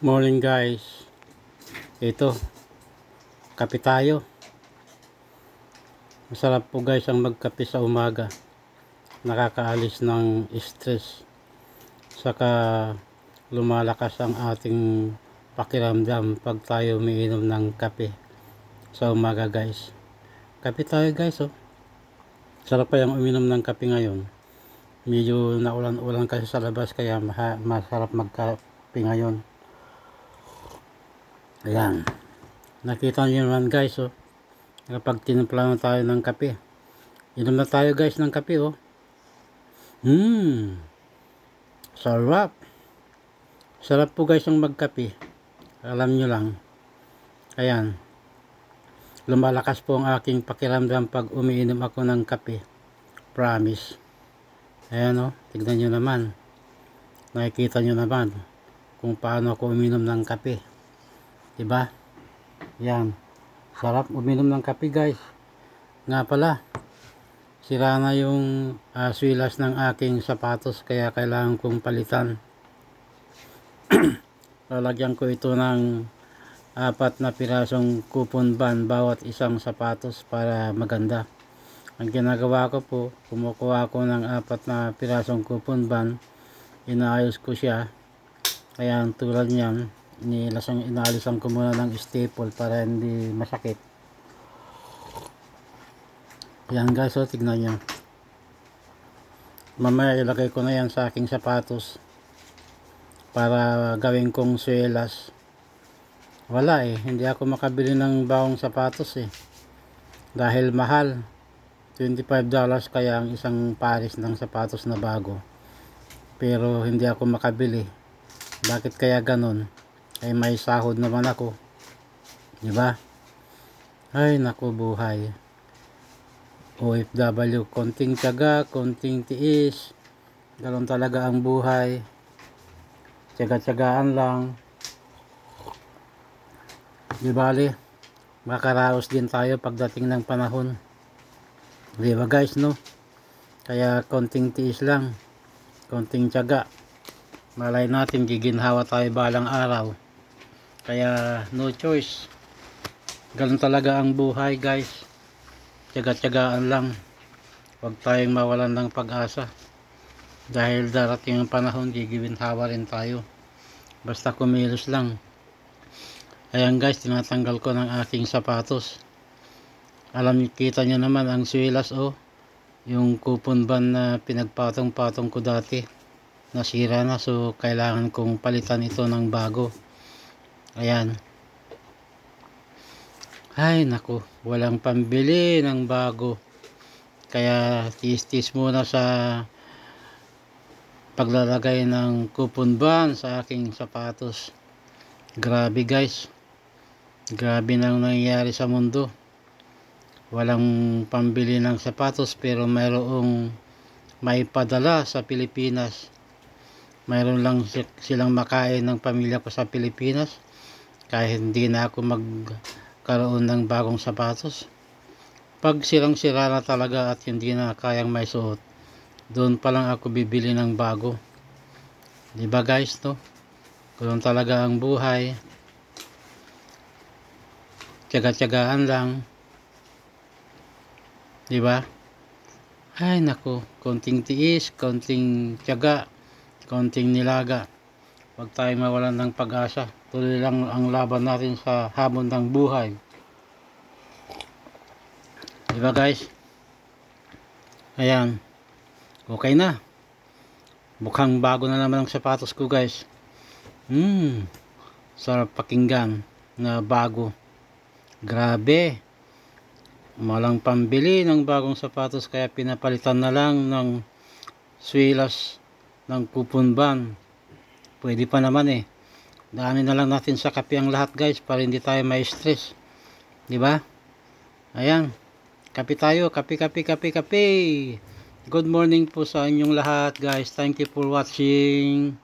Morning guys. Ito, kape tayo. Masarap po guys ang magkape sa umaga. Nakakaalis ng stress. Saka lumalakas ang ating pakiramdam pag tayo umiinom ng kape sa umaga guys. Kape tayo guys oh. Sarap pa yung uminom ng kape ngayon. Medyo naulan-ulan kasi sa labas kaya masarap magkape ngayon. Ayan. Nakita nyo naman guys oh. Kapag tinimpla na tayo ng kape. Inom na tayo guys ng kape oh. Sarap. Sarap po guys ang magkape. Alam nyo lang. Ayan. Lumalakas po ang aking pakiramdam pag umiinom ako ng kape. Promise. Ayan oh. Tignan nyo naman. Nakikita nyo naman kung paano ako uminom ng kape. Diba? Yan. Sarap uminom ng kape guys. Nga pala. Sira na yung swilas ng aking sapatos. Kaya kailangan kong palitan. Lalagyan ko ito ng 4 na pirasong coupon band bawat isang sapatos para maganda. Ang ginagawa ko po, kumukuha ko ng 4 na pirasong coupon band. Inaayos ko siya. Kaya tulad niyan. Inaalisan ko muna ng staple para hindi masakit. Yan guys oh, tignan nyo. Mamaya ilagay ko na yan sa aking sapatos para gawin kong swelas. Wala eh, hindi ako makabili ng bagong sapatos eh dahil mahal. $25 kaya ang isang pares ng sapatos na bago, pero hindi ako makabili. Bakit kaya ganon? Ay may sahod naman ako, diba? Ay naku buhay. OFW, konting tiyaga, konting tiis. Ganon talaga ang buhay. Tiyaga-tiyagaan lang. Di bali, makaraos din tayo pagdating ng panahon. Di ba guys no? Kaya konting tiis lang, konting tiyaga. Malay natin giginhawa tayo balang araw. Kaya no choice. Ganun talaga ang buhay guys. Tiyaga-tiyagaan lang. Huwag tayong mawalan ng pag-asa. Dahil darating ang panahon, giginhawa rin tayo. Basta kumilos lang. Ayan guys, tinatanggal ko ng aking sapatos. Kita nyo naman ang swilas oh. Yung coupon band na pinagpatong-patong ko dati. Nasira na, so kailangan kong palitan ito ng bago. Ayan. Ay naku, walang pambili ng bago. Kaya tis-tis muna sa paglalagay ng coupon band sa aking sapatos. Grabe guys. Grabe nang nangyayari sa mundo. Walang pambili ng sapatos pero mayroong maipadala sa Pilipinas. Mayroon lang silang makain ng pamilya ko sa Pilipinas. Kahit hindi na ako magkaroon ng bagong sapatos. Pag sirang-sira na talaga at hindi na kayang may suot, doon pa lang ako bibili ng bago. Diba guys no? Ganun talaga ang buhay. Tiyaga-tiyagaan lang. Diba? Ay naku, konting tiis, konting tiyaga, konting nilaga. Huwag tayong mawalan ng pag-asa. Tuloy lang ang laban natin sa hamon ng buhay. Diba guys? Ayan. Okay na. Mukhang bago na naman ang sapatos ko guys. Sarap pakinggan na bago. Grabe. Malang pambili ng bagong sapatos kaya pinapalitan na lang ng swilas ng coupon band. Pwede pa naman eh. Daanin na lang natin sa kape ang lahat guys para hindi tayo may stress. Diba? Ayan. Kape tayo. Kape. Good morning po sa inyong lahat guys. Thank you for watching.